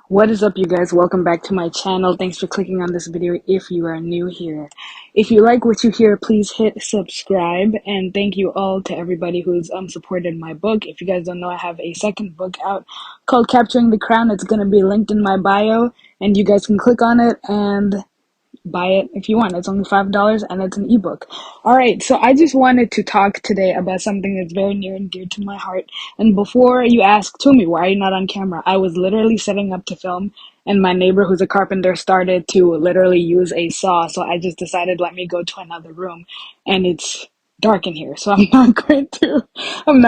What is up, you guys? Welcome back to my channel. Thanks for clicking on this video if you are new here. If you like what you hear, please hit subscribe. And thank you all to everybody who's supported my book. If you guys don't know, I have a second book out called Capturing the Crown. It's going to be linked in my bio, and you guys can click on it and buy it if you want. It's only $5 and it's an ebook. Alright, so I just wanted to talk today about something that's very near and dear to my heart. And before you ask, Tumi, why are you not on camera? I was literally setting up to film, and my neighbor who's a carpenter started to literally use a saw, so I just decided let me go to another room, and it's dark in here, so I'm not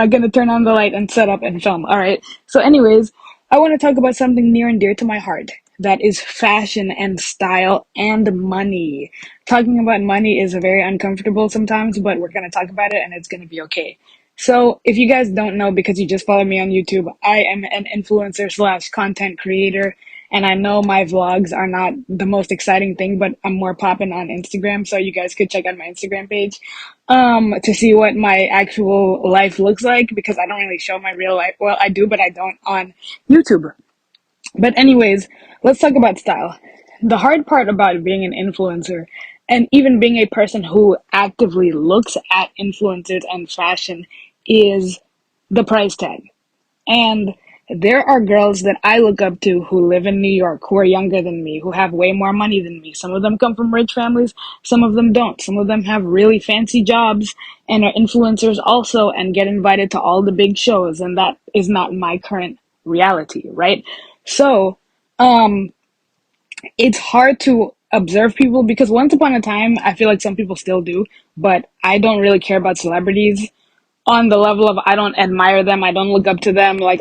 gonna turn on the light and set up and film. Alright, so anyways, I want to talk about something near and dear to my heart. That is fashion and style and money. Talking about money is very uncomfortable sometimes, but we're going to talk about it and it's going to be okay. So if you guys don't know, because you just follow me on YouTube, I am an influencer slash content creator. And I know my vlogs are not the most exciting thing, but I'm more popping on Instagram. So you guys could check out my Instagram page to see what my actual life looks like, because I don't really show my real life. Well, I do, but I don't on YouTube. But anyways, let's talk about style. The hard part about being an influencer and even being a person who actively looks at influencers and fashion is the price tag. And there are girls that I look up to who live in New York, who are younger than me, who have way more money than me. Some of them come from rich families, some of them don't. Some of them have really fancy jobs and are influencers also and get invited to all the big shows. And that is not my current reality, right? So, it's hard to observe people because once upon a time, I feel like some people still do, but I don't really care about celebrities on the level of I don't admire them, I don't look up to them, like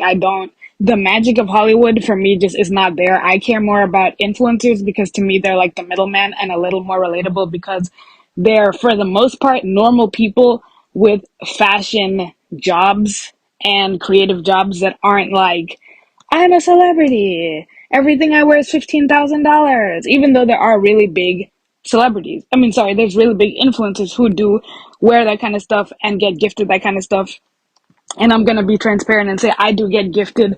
the magic of Hollywood for me just is not there. I care more about influencers because to me they're like the middleman and a little more relatable because they're for the most part normal people with fashion jobs and creative jobs that aren't like I'm a celebrity. Everything I wear is $15,000. Even though there are really big celebrities. There's really big influencers who do wear that kind of stuff and get gifted that kind of stuff. And I'm gonna be transparent and say I do get gifted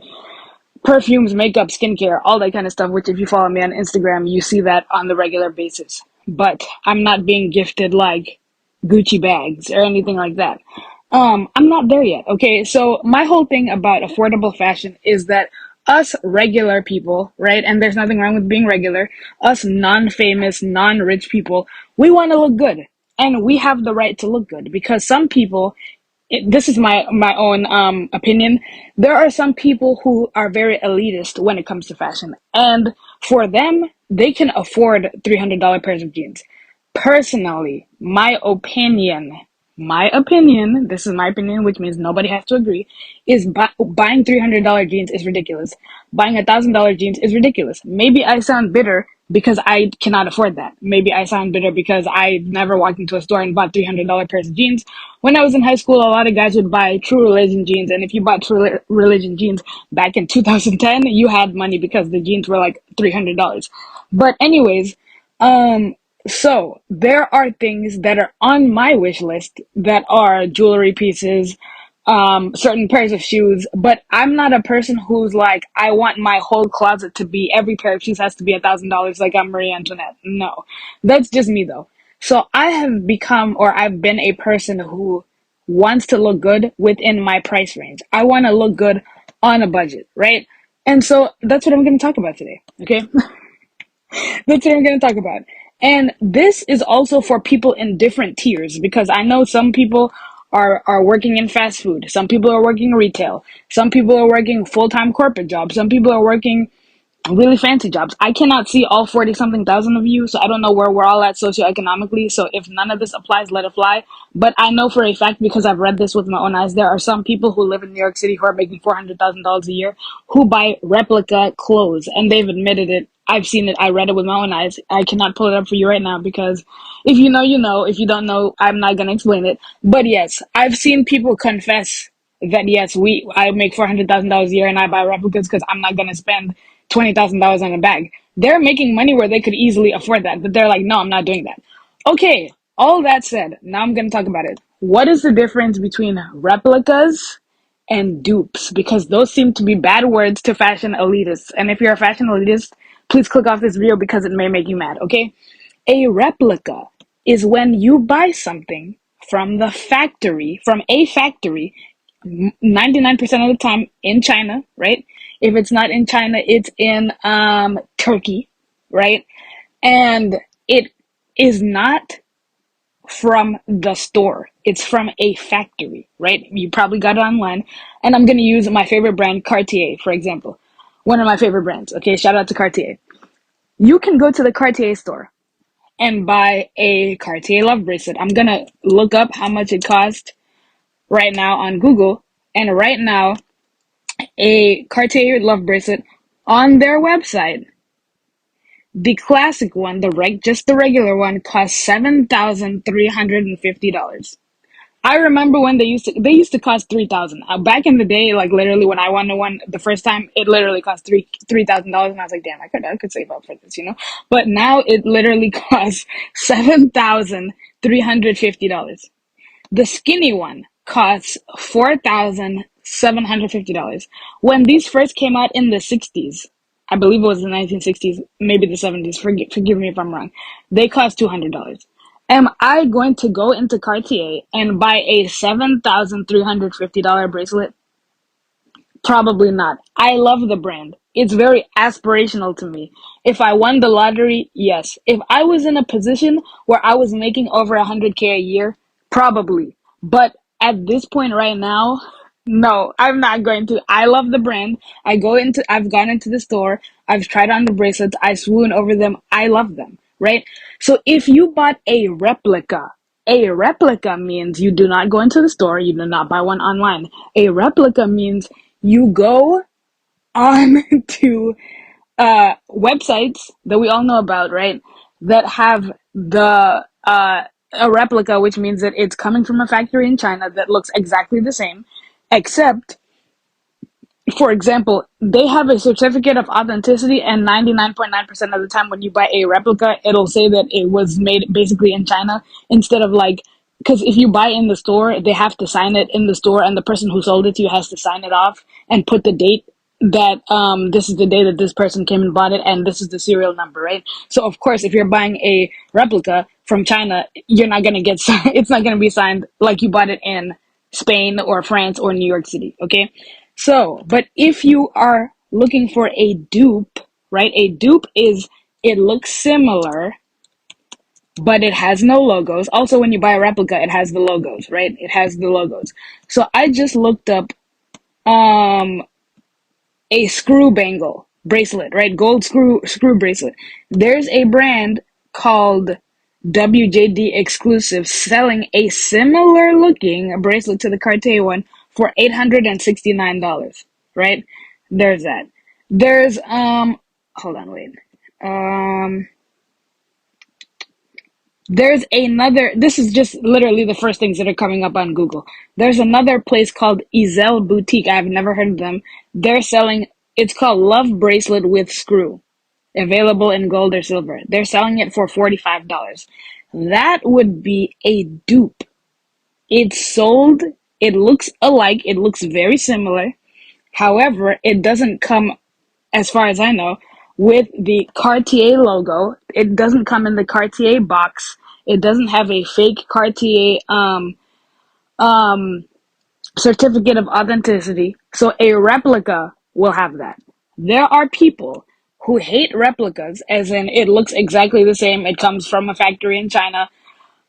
perfumes, makeup, skincare, all that kind of stuff, which if you follow me on Instagram, you see that on the regular basis. But I'm not being gifted like Gucci bags or anything like that. I'm not there yet. Okay. So my whole thing about affordable fashion is that us regular people, right? And there's nothing wrong with being regular. Us non-famous, non-rich people, we want to look good and we have the right to look good because some people, this is my own opinion. There are some people who are very elitist when it comes to fashion, and for them, they can afford $300 pairs of jeans. Personally, this is my opinion, which means nobody has to agree, is buying $300 jeans is ridiculous. Buying $1,000 jeans is ridiculous. Maybe I sound bitter because I cannot afford that. Maybe I sound bitter because I never walked into a store and bought $300 pairs of jeans. When I was in high school, a lot of guys would buy True Religion jeans, and if you bought True Religion jeans back in 2010, you had money because the jeans were like $300. But anyways, so there are things that are on my wish list that are jewelry pieces, certain pairs of shoes, but I'm not a person who's like, I want my whole closet to be, every pair of shoes has to be $1,000 like I'm Marie Antoinette. No, that's just me though. So I have become, or I've been a person who wants to look good within my price range. I want to look good on a budget, right? And so that's what I'm going to talk about today. Okay. That's what I'm going to talk about. And this is also for people in different tiers because I know some people are working in fast food. Some people are working retail. Some people are working full-time corporate jobs. Some people are working really fancy jobs. I cannot see all 40 something thousand of you, so I don't know where we're all at socioeconomically. So if none of this applies, let it fly. But I know for a fact, because I've read this with my own eyes, there are some people who live in New York City who are making $400,000 a year who buy replica clothes, and they've admitted it. I've seen it. I read it with my own eyes. I cannot pull it up for you right now because if you know, you know. If you don't know, I'm not going to explain it. But yes, I've seen people confess that yes, I make $400,000 a year and I buy replicas because I'm not going to spend $20,000 on a bag. They're making money where they could easily afford that, but they're like, no, I'm not doing that. Okay, all that said, now I'm going to talk about it. What is the difference between replicas and dupes, because those seem to be bad words to fashion elitists. And if you're a fashion elitist, please click off this video because it may make you mad, okay? A replica is when you buy something from the factory, from a factory, 99% of the time in China, right? If it's not in China, it's in Turkey, right? And it is not from the store. It's from a factory, right? You probably got it online. And I'm going to use my favorite brand, Cartier, for example. One of my favorite brands. Okay, shout out to Cartier. You can go to the Cartier store and buy a Cartier love bracelet. I'm going to look up how much it cost right now on Google. And right now, a Cartier love bracelet on their website, the classic one, just the regular one, costs $7,350. I remember when they used to cost 3,000. Back in the day, like literally when I wanted one the first time, it literally cost $3,000, and I was like, damn, I could save up for this, you know. But now it literally costs $7,350. The skinny one costs $4,750. When these first came out in the 60s, I believe it was the 1960s, maybe the 70s, forgive me if I'm wrong, they cost $200. Am I going to go into Cartier and buy a $7,350 bracelet? Probably not. I love the brand. It's very aspirational to me. If I won the lottery, yes. If I was in a position where I was making over 100K a year, probably. But at this point right now, no, I'm not going to. I love the brand. I've gone into the store. I've tried on the bracelets. I swoon over them. I love them, right? So if you bought a replica means you do not go into the store. You do not buy one online. A replica means you go on to websites that we all know about, right? That have a replica, which means that it's coming from a factory in China that looks exactly the same, except, for example, they have a certificate of authenticity, and 99.9% of the time when you buy a replica, it'll say that it was made basically in China, instead of like, because if you buy in the store, they have to sign it in the store, and the person who sold it to you has to sign it off and put the date that this is the day that this person came and bought it, and this is the serial number, right? So of course, if you're buying a replica from China, you're not gonna get it's not gonna be signed like you bought it in Spain or France or New York City, okay? So, but if you are looking for a dupe, right? A dupe is, it looks similar, but it has no logos. Also, when you buy a replica, it has the logos, right? It has the logos. So I just looked up a screw bangle bracelet, right? Gold screw bracelet. There's a brand called WJD Exclusive selling a similar looking bracelet to the Cartier one for $869, right? There's that. There's hold on, wait. There's another, this is just literally the first things that are coming up on Google. There's another place called Ezel Boutique. I've never heard of them. They're selling, it's called Love Bracelet with Screw, available in gold or silver. They're selling it for $45. That would be a dupe. It's sold, it looks alike, it looks very similar. However, it doesn't come, as far as I know, with the Cartier logo. It doesn't come in the Cartier box. It doesn't have a fake Cartier certificate of authenticity. So a replica will have that. There are people who hate replicas, as in it looks exactly the same. It comes from a factory in China.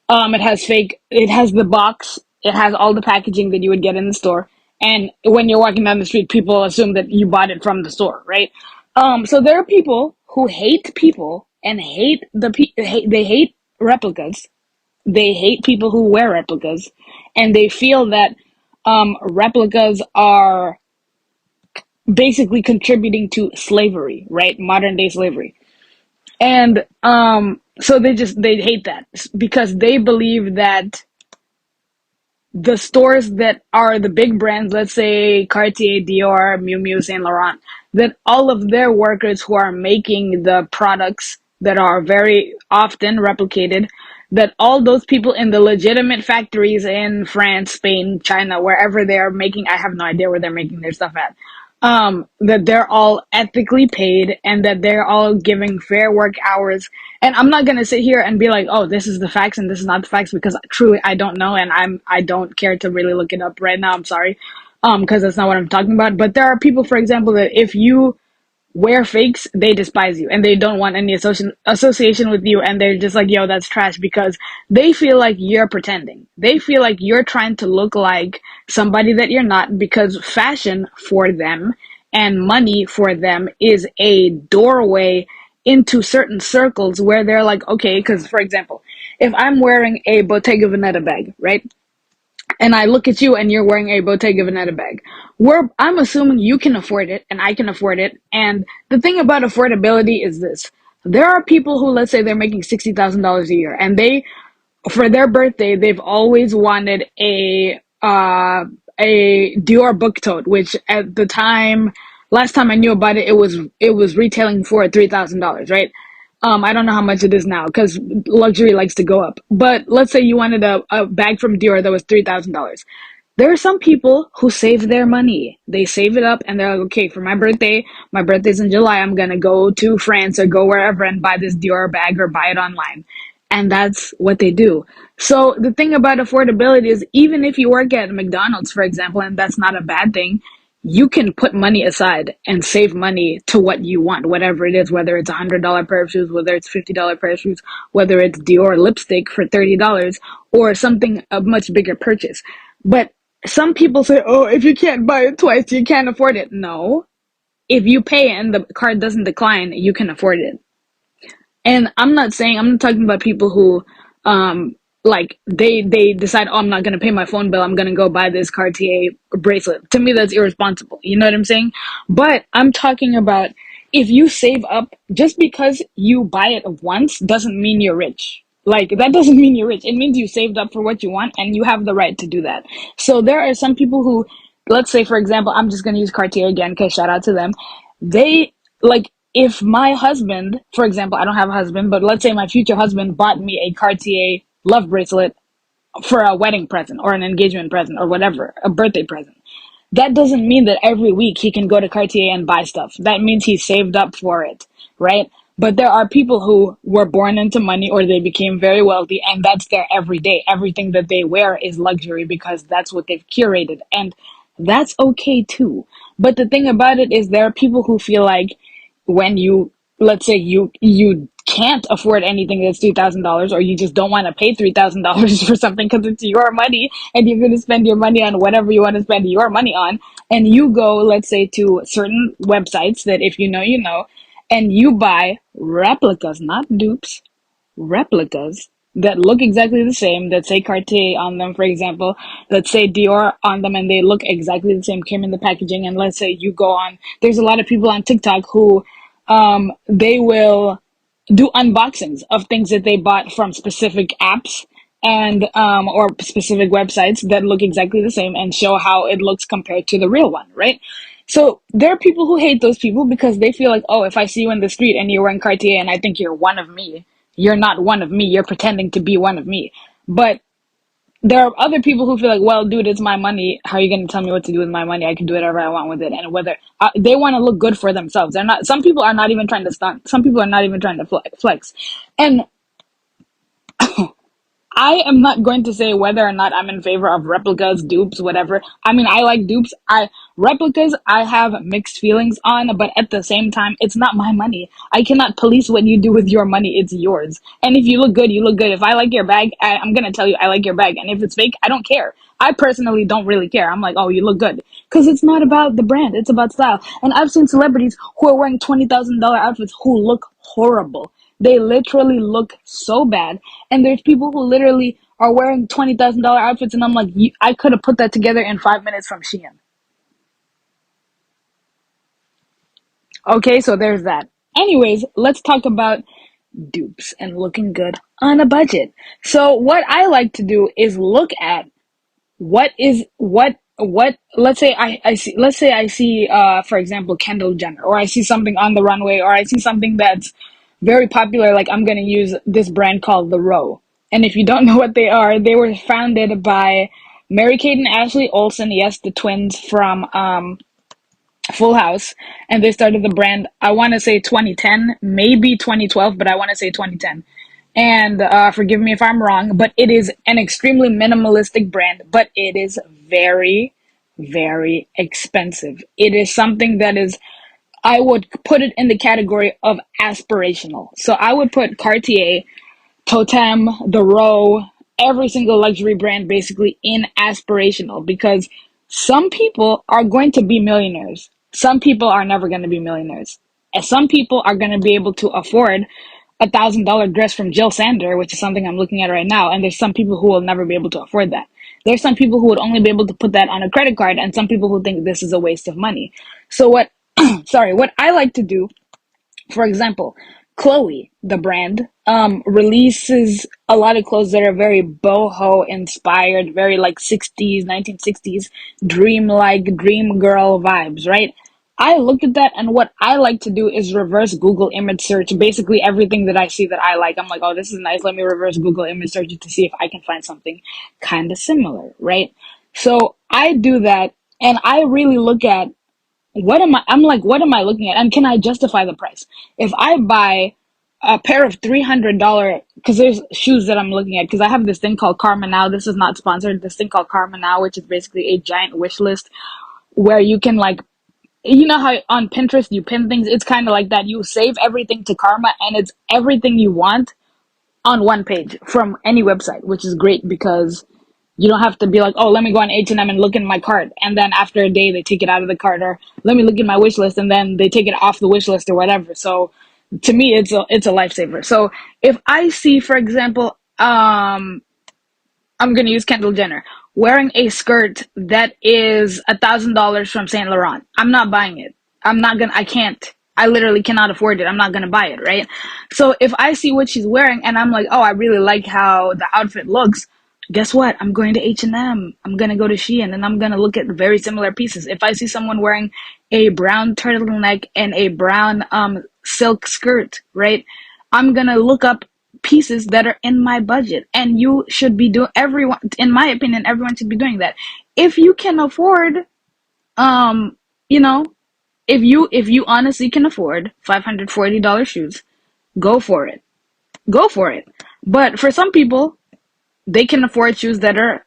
It has the box, it has all the packaging that you would get in the store. And when you're walking down the street, people assume that you bought it from the store, right? So there are people who hate people and they hate replicas. They hate people who wear replicas, and they feel that replicas are basically contributing to slavery, right? Modern day slavery. And so they hate that because they believe that the stores that are the big brands, let's say Cartier, Dior, Miu Miu, Saint Laurent, that all of their workers who are making the products that are very often replicated, that all those people in the legitimate factories in France, Spain, China, wherever they're making, I have no idea where they're making their stuff at, that they're all ethically paid and that they're all giving fair work hours. And I'm not gonna sit here and be like, oh, this is the facts and this is not the facts, because truly I don't know, and I don't care to really look it up right now. I'm sorry, because that's not what I'm talking about. But there are people, for example, that if you wear fakes, they despise you and they don't want any association with you, and they're just like, yo, that's trash, because they feel like you're pretending. They feel like you're trying to look like somebody that you're not, because fashion for them and money for them is a doorway into certain circles where they're like, okay, because for example, if I'm wearing a Bottega Veneta bag, right? And I look at you and you're wearing a Bottega Veneta bag. I'm assuming you can afford it and I can afford it. And the thing about affordability is this. There are people who, let's say they're making $60,000 a year, and for their birthday, they've always wanted a Dior book tote, which at the time, last time I knew about it, it was retailing for $3,000, right? I don't know how much it is now because luxury likes to go up. But let's say you wanted a bag from Dior that was $3,000. There are some people who save their money. They save it up and they're like, okay, for my birthday's in July, I'm gonna go to France or go wherever and buy this Dior bag or buy it online. And that's what they do. So the thing about affordability is, even if you work at McDonald's, for example, and that's not a bad thing, you can put money aside and save money to what you want, whatever it is, whether it's $100 pair of shoes, whether it's $50 pair of shoes, whether it's Dior lipstick for $30 or something, a much bigger purchase. But some people say, oh, if you can't buy it twice, you can't afford it. No. If you pay and the card doesn't decline, you can afford it. And I'm not talking about people who, like they decide, oh, I'm not gonna pay my phone bill, I'm gonna go buy this Cartier bracelet. To me, that's irresponsible. You know what I'm saying? But I'm talking about, if you save up, just because you buy it once doesn't mean you're rich. Like, that doesn't mean you're rich. It means you saved up for what you want and you have the right to do that. So there are some people who, let's say, for example, I'm just gonna use Cartier again because shout out to them. They, like, if my husband, for example, I don't have a husband, but let's say my future husband bought me a Cartier love bracelet for a wedding present or an engagement present or whatever, a birthday present. That doesn't mean that every week he can go to Cartier and buy stuff. That means he saved up for it, right? But there are people who were born into money or they became very wealthy and that's their everyday. Everything that they wear is luxury because that's what they've curated. And that's okay too. But the thing about it is, there are people who feel like, when you, let's say you can't afford anything that's $2,000, or you just don't want to pay $3,000 for something because it's your money and you're going to spend your money on whatever you want to spend your money on, and you go, let's say, to certain websites that, if you know, you know, and you buy replicas, not dupes, replicas that look exactly the same, that say Cartier on them, for example, that say Dior on them, and they look exactly the same, came in the packaging. And let's say you go on, there's a lot of people on TikTok who, they will do unboxings of things that they bought from specific apps and, or specific websites that look exactly the same and show how it looks compared to the real one, right? So there are people who hate those people because they feel like, oh, if I see you in the street and you're wearing Cartier and I think you're one of me, you're not one of me. You're pretending to be one of me. But there are other people who feel like, well, dude, it's my money. How are you going to tell me what to do with my money? I can do whatever I want with it. And whether they want to look good for themselves. They're not, some people are not even trying to stunt. Some people are not even trying to flex. And I am not going to say whether or not I'm in favor of replicas, dupes, whatever. I mean, I like dupes. Replicas, I have mixed feelings on, but at the same time, it's not my money. I cannot police what you do with your money. It's yours. And if you look good, you look good. If I like your bag, I'm going to tell you I like your bag. And if it's fake, I don't care. I personally don't really care. I'm like, oh, you look good. Because it's not about the brand. It's about style. And I've seen celebrities who are wearing $20,000 outfits who look horrible. They literally look so bad. And there's people who literally are wearing $20,000 outfits, and I'm like, I could have put that together in 5 minutes from Shein. Okay, so there's that. Anyways, let's talk about dupes and looking good on a budget. So what I like to do is look at what let's say I see for example Kendall Jenner, or I see something on the runway, or I see something that's very popular, like I'm going to use this brand called loro. And if you don't know what they are, they were founded by Mary-Kate and Ashley Olsen, yes, the twins from Full House, and they started the brand, I want to say 2010, maybe 2012, but I want to say 2010. And forgive me if I'm wrong, but it is an extremely minimalistic brand, but it is very, very expensive. It is something that is, I would put it in the category of aspirational. So I would put Cartier, Totem, the Row, every single luxury brand basically in aspirational, because some people are going to be millionaires. Some people are never going to be millionaires. And some people are going to be able to afford $1,000 dress from Jill Sander, which is something I'm looking at right now. And there's some people who will never be able to afford that. There's some people who would only be able to put that on a credit card, and some people who think this is a waste of money. So what I like to do, for example, Chloe, the brand, releases a lot of clothes that are very boho inspired, very like 60s, 1960s, dream-like, dream girl vibes, right? I look at that, and what I like to do is reverse Google image search. Basically, everything that I see that I like, I'm like, oh, this is nice. Let me reverse Google image search it to see if I can find something kind of similar, right? So I do that, and I really look at what am I looking at? And can I justify the price? If I buy a pair of $300, because there's shoes that I'm looking at, because I have this thing called Karma Now. This is not sponsored. This thing called Karma Now, which is basically a giant wish list where you can like, you know how on Pinterest you pin things? It's kind of like that. You save everything to Karma, and it's everything you want on one page from any website, which is great because you don't have to be like, oh, let me go on H&M and look in my cart, and then after a day they take it out of the cart, or let me look in my wish list, and then they take it off the wish list or whatever. So to me, it's a lifesaver. So if I see, for example, I'm gonna use Kendall Jenner wearing a skirt that is $1,000 from Saint Laurent, I'm not buying it. I can't. I literally cannot afford it. I'm not gonna buy it, right? So if I see what she's wearing and I'm like, oh, I really like how the outfit looks, guess what? I'm going to H&M. I'm gonna go to Shein, and I'm gonna look at very similar pieces. If I see someone wearing a brown turtleneck and a brown silk skirt, right? I'm gonna look up pieces that are in my budget, and you should be doing, everyone, in my opinion, everyone should be doing that. If you can afford, um you know, if you honestly can afford $540 shoes, go for it. Go for it. But for some people, they can afford shoes that are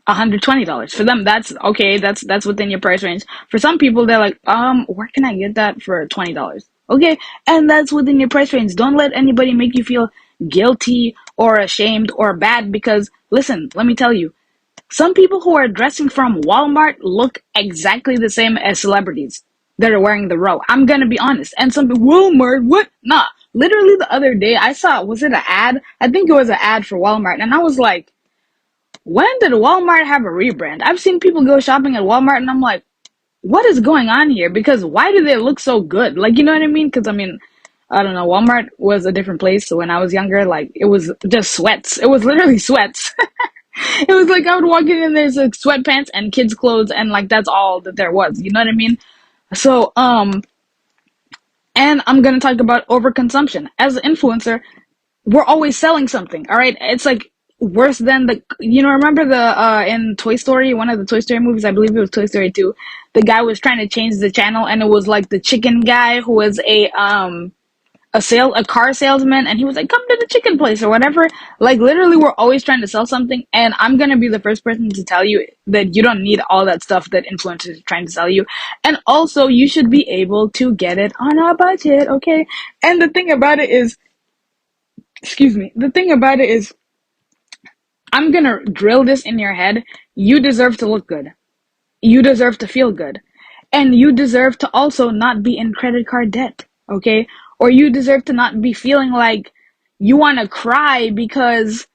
$120. For them, that's okay. That's within your price range. For some people, they're like, where can I get that for $20? Okay, and that's within your price range. Don't let anybody make you feel guilty or ashamed or bad, because listen, let me tell you, some people who are dressing from Walmart look exactly the same as celebrities that are wearing the row. I'm gonna be honest. And some people, Walmart, what? Nah. Literally the other day, I saw, was it an ad? I think it was an ad for Walmart, and I was like, when did Walmart have a rebrand? I've seen people go shopping at Walmart, and I'm like, what is going on here? Because why do they look so good? Like, you know what I mean? Because I mean, I don't know. Walmart was a different place. So when I was younger, like, it was just sweats. It was literally sweats. It was like I would walk in and there's like sweatpants and kids' clothes, and like that's all that there was. You know what I mean? So, and I'm gonna talk about overconsumption. As an influencer, we're always selling something, all right? It's like worse than the, you know, remember the in Toy Story, one of the Toy Story movies, I believe it was Toy Story 2, the guy was trying to change the channel, and it was like the chicken guy who was a car salesman, and he was like, come to the chicken place or whatever. Like, literally, we're always trying to sell something, and I'm gonna be the first person to tell you that you don't need all that stuff that influencers are trying to sell you. And also, you should be able to get it on a budget, okay? And the thing about it is, excuse me, the thing about it is, I'm gonna drill this in your head. You deserve to look good. You deserve to feel good. And you deserve to also not be in credit card debt, okay? Or you deserve to not be feeling like you want to cry because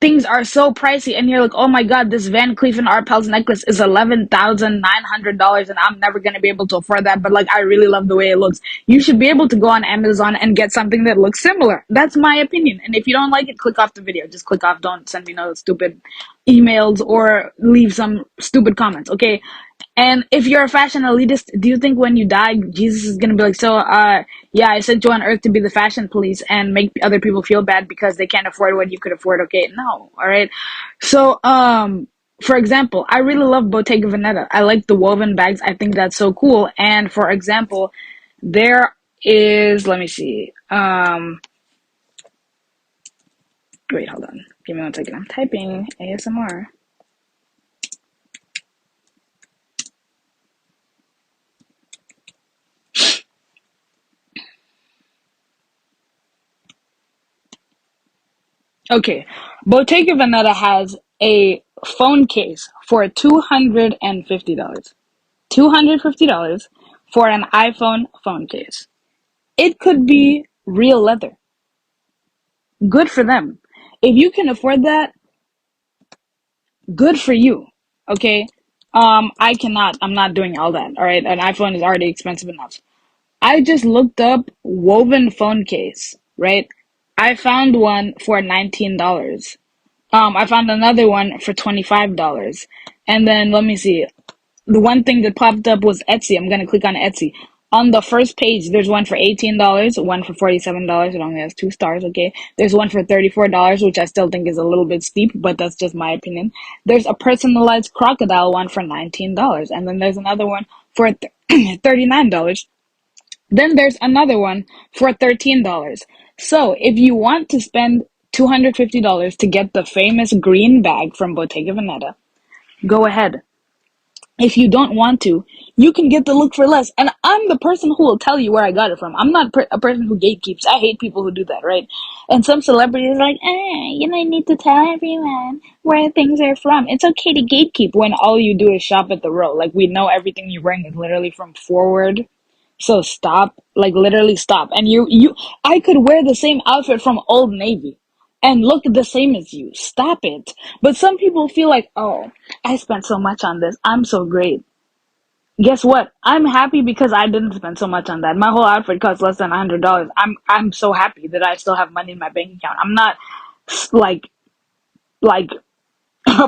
things are so pricey, and you're like, oh my god, this Van Cleef and Arpels necklace is $11,900, and I'm never going to be able to afford that, but like, I really love the way it looks. You should be able to go on Amazon and get something that looks similar. That's my opinion. And if you don't like it, click off the video. Just click off. Don't send me no stupid emails or leave some stupid comments, okay? And if you're a fashion elitist, do you think when you die, Jesus is gonna be like, so, yeah, I sent you on earth to be the fashion police and make other people feel bad because they can't afford what you could afford? Okay, no, all right. So, for example, I really love Bottega Veneta. I like the woven bags. I think that's so cool. And for example, there is, let me see. Wait, hold on. Give me 1 second. I'm typing ASMR. Okay, Bottega Veneta has a phone case for $250. $250 for an iPhone phone case. It could be real leather. Good for them. If you can afford that, good for you. Okay? I cannot. I'm not doing all that. All right? An iPhone is already expensive enough. I just looked up woven phone case, right? I found one for $19. I found another one for $25. And then let me see. The one thing that popped up was Etsy. I'm gonna click on Etsy. On the first page, there's one for $18, one for $47. It only has 2 stars, okay? There's one for $34, which I still think is a little bit steep, but that's just my opinion. There's a personalized crocodile one for $19, and then there's another one for $39. Then there's another one for $13. So if you want to spend $250 to get the famous green bag from Bottega Veneta, go ahead. If you don't want to, you can get the look for less. And I'm the person who will tell you where I got it from. I'm not a person who gatekeeps. I hate people who do that, right? And some celebrities are like, you know, I need to tell everyone where things are from. It's okay to gatekeep when all you do is shop at the row. Like, we know everything you're wearing is literally from Forward. So stop, like literally stop. And I could wear the same outfit from Old Navy and look the same as you. Stop it. But some people feel like, oh, I spent so much on this. I'm so great. Guess what? I'm happy because I didn't spend so much on that. My whole outfit cost less than $100. I'm so happy that I still have money in my bank account. I'm not like like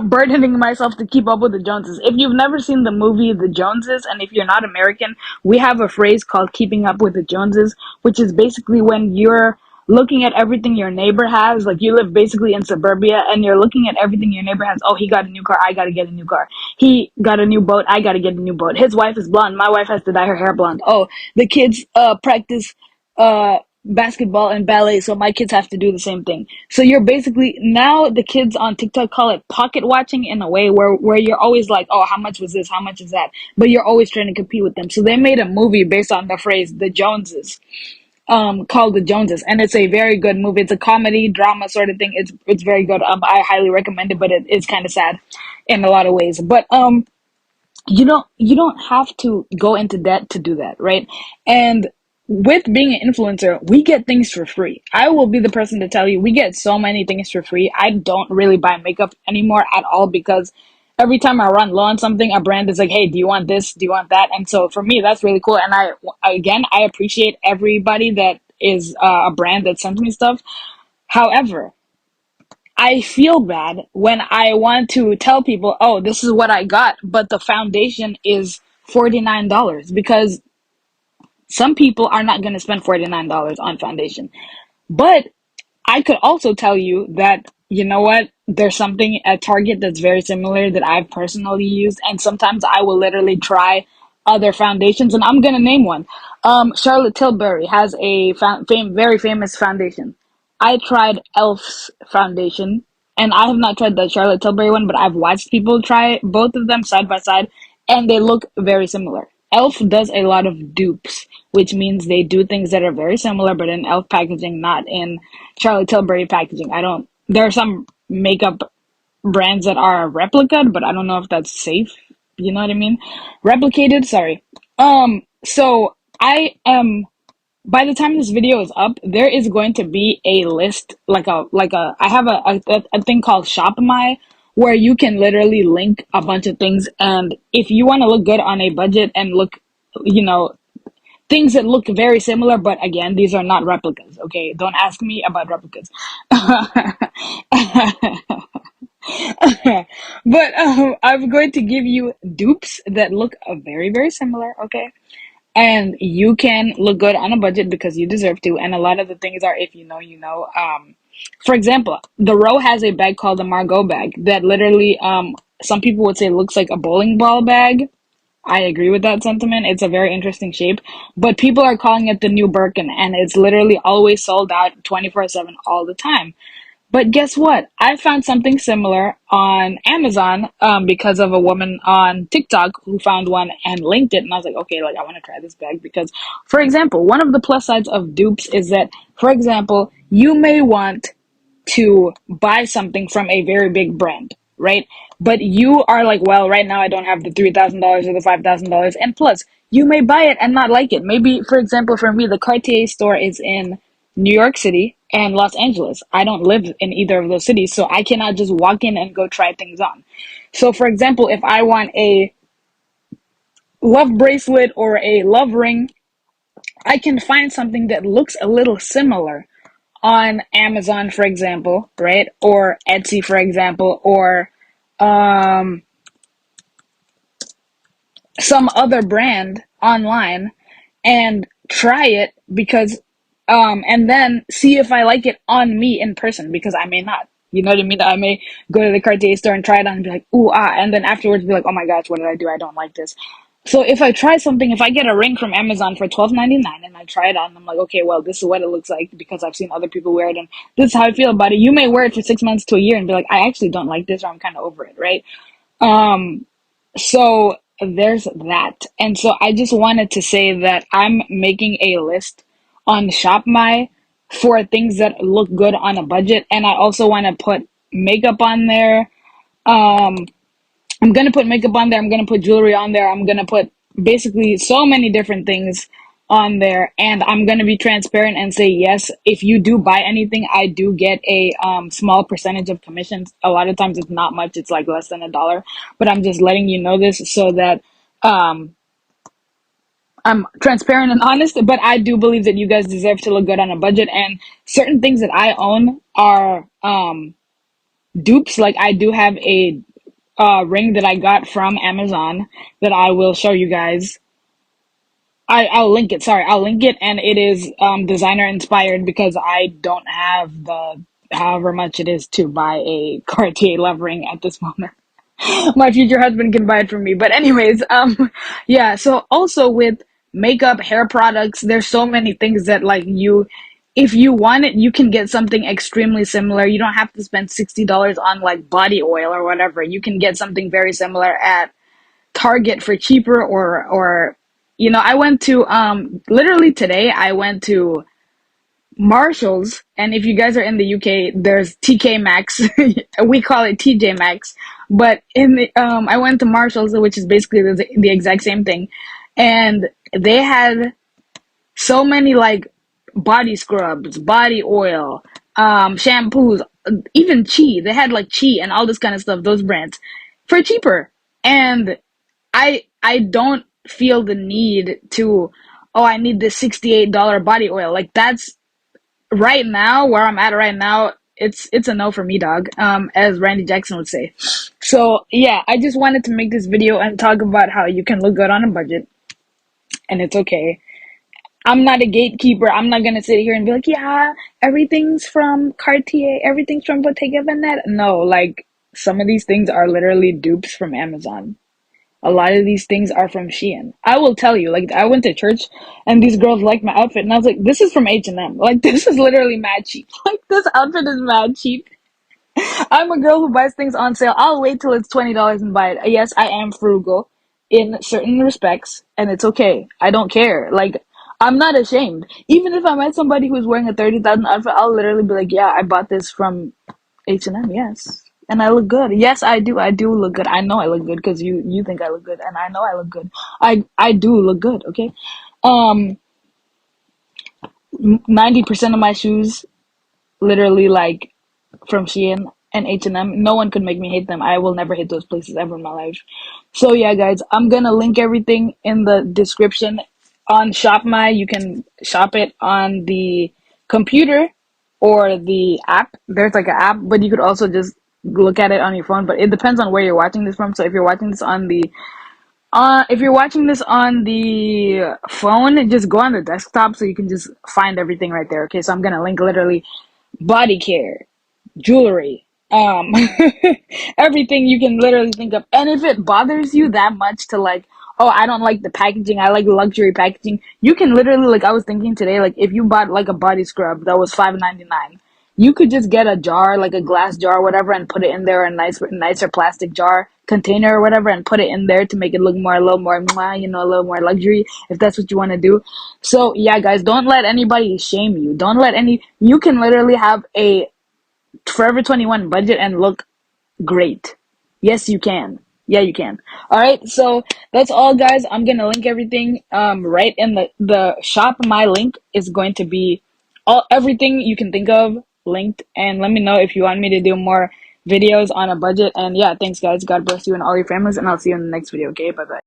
burdening myself to keep up with the Joneses. If you've never seen the movie The Joneses, and if you're not American, we have a phrase called keeping up with the Joneses, which is basically when you're looking at everything your neighbor has, like you live basically in suburbia, and you're looking at everything your neighbor has. Oh, he got a new car, I gotta get a new car. He got a new boat, I gotta get a new boat. His wife is blonde, my wife has to dye her hair blonde. Oh, the kids practice basketball and ballet, so my kids have to do the same thing. So you're basically, now the kids on TikTok call it pocket watching, in a way where you're always like, oh, how much was this, how much is that, but you're always trying to compete with them. So they made a movie based on the phrase the Joneses, called The Joneses, and it's a very good movie. It's a comedy drama sort of thing. It's very good. I highly recommend it, but it is kind of sad in a lot of ways. But you don't have to go into debt to do that, right? And with being an influencer, we get things for free. I will be the person to tell you, we get so many things for free. I don't really buy makeup anymore at all, because every time I run low on something, a brand is like, hey, do you want this, do you want that? And so for me, that's really cool. And I appreciate everybody that is a brand that sends me stuff. However, I feel bad when I want to tell people, oh, this is what I got, but the foundation is $49, because some people are not going to spend $49 on foundation. But I could also tell you that, you know what, there's something at Target that's very similar that I've personally used, and sometimes I will literally try other foundations, and I'm gonna name one. Charlotte Tilbury has a very famous foundation. I tried Elf's foundation, and I have not tried the Charlotte Tilbury one, but I've watched people try both of them side by side, and they look very similar. Elf does a lot of dupes, which means they do things that are very similar, but in Elf packaging, not in Charlotte Tilbury packaging. There are some makeup brands that are replicated, but I don't know if that's safe. You know what I mean? Replicated, sorry. So by the time this video is up, there is going to be a list, I have a thing called Shop My, where you can literally link a bunch of things. And if you want to look good on a budget and look, you know, things that look very similar, but again, these are not replicas, okay? Don't ask me about replicas. But I'm going to give you dupes that look very, very similar, okay? And you can look good on a budget because you deserve to. And a lot of the things are, if you know, you know. For example, the Row has a bag called the Margot bag that literally, some people would say looks like a bowling ball bag. I agree with that sentiment. It's a very interesting shape, but people are calling it the new Birkin, and it's literally always sold out 24/7 all the time. But guess what? I found something similar on Amazon because of a woman on TikTok who found one and linked it. And I was like, okay, like I want to try this bag because, for example, one of the plus sides of dupes is that, for example, you may want to buy something from a very big brand, right? But you are like, well, right now I don't have the $3,000 or the $5,000. And plus, you may buy it and not like it. Maybe, for example, for me, the Cartier store is in New York City and Los Angeles. I don't live in either of those cities, so I cannot just walk in and go try things on. So, for example, if I want a love bracelet or a love ring, I can find something that looks a little similar on Amazon, for example, right? Or Etsy, for example, or um, some other brand online and try it because, and then see if I like it on me in person because I may not. You know what I mean? I may go to the Cartier store and try it on and be like, ooh, ah, and then afterwards be like, oh my gosh, what did I do? I don't like this. So if I try something, if I get a ring from Amazon for $12.99 and I try it on, I'm like, okay, well, this is what it looks like because I've seen other people wear it and this is how I feel about it. You may wear it for 6 months to a year and be like, I actually don't like this or I'm kind of over it, right? Um, so there's that. And so I just wanted to say that I'm making a list on ShopMy for things that look good on a budget. And I also want to put makeup on there. Um, I'm gonna put makeup on there. I'm gonna put jewelry on there. I'm gonna put basically so many different things on there, and I'm gonna be transparent and say yes. If you do buy anything, I do get a small percentage of commissions. A lot of times it's not much; it's like less than $1. But I'm just letting you know this so that um, I'm transparent and honest. But I do believe that you guys deserve to look good on a budget, and certain things that I own are dupes. Like I do have a ring that I got from Amazon that I will show you guys. I'll link it. Sorry, I'll link it, and it is designer inspired because I don't have the however much it is to buy a Cartier love ring at this moment. My future husband can buy it for me. But anyways, yeah. So also with makeup, hair products, there's so many things that like you, if you want it, you can get something extremely similar. You don't have to spend $60 on like body oil or whatever. You can get something very similar at Target for cheaper or you know, I went to literally today I went to Marshalls, and if you guys are in the UK, there's TK Maxx. We call it TJ Maxx, but in the I went to Marshalls, which is basically the exact same thing, and they had so many like body scrubs, body oil, shampoos, even Chi. They had like Chi and all this kind of stuff. Those brands for cheaper, and I don't feel the need to. Oh, I need this $68 body oil. Like that's right now where I'm at right now. It's a no for me, dog. As Randy Jackson would say. So yeah, I just wanted to make this video and talk about how you can look good on a budget, and it's okay. I'm not a gatekeeper. I'm not gonna sit here and be like, yeah, everything's from Cartier, everything's from Bottega Veneta. No, like some of these things are literally dupes from Amazon. A lot of these things are from Shein. I will tell you, like I went to church and these girls liked my outfit and I was like, this is from H&M. Like this is literally mad cheap. Like this outfit is mad cheap. I'm a girl who buys things on sale. I'll wait till it's $20 and buy it. Yes, I am frugal in certain respects, and it's okay. I don't care. Like, I'm not ashamed. Even if I met somebody who's wearing a 30,000 outfit, I'll literally be like, yeah, I bought this from H&M, yes. And I look good. Yes, I do. I do look good. I know I look good because you think I look good, and I know I look good. I do look good, okay? 90% of my shoes literally like from Shein and H&M. No one could make me hate them. I will never hate those places ever in my life. So yeah, guys, I'm gonna link everything in the description on ShopMy. You can shop it on the computer or the app. There's like an app, but you could also just look at it on your phone, but it depends on where you're watching this from. So if you're watching this on the phone, just go on the desktop so you can just find everything right there. Okay, so I'm gonna link literally body care, jewelry, everything you can literally think of. And if it bothers you that much to like, oh, I don't like the packaging, I like luxury packaging, you can literally, like I was thinking today, like if you bought like a body scrub that was $5.99, you could just get a jar, like a glass jar, or whatever, and put it in there, a nicer plastic jar container or whatever, and put it in there to make it look more, a little more, a little more luxury, if that's what you want to do. So yeah, guys, don't let anybody shame you. Don't let any. You can literally have a Forever 21 budget and look great. Yes, you can. Yeah, you can. All right, so that's all, guys. I'm gonna link everything right in the shop. My link is going to be everything you can think of linked, and let me know if you want me to do more videos on a budget. And yeah, thanks, guys. God bless you and all your families, and I'll see you in the next video. Okay, bye bye.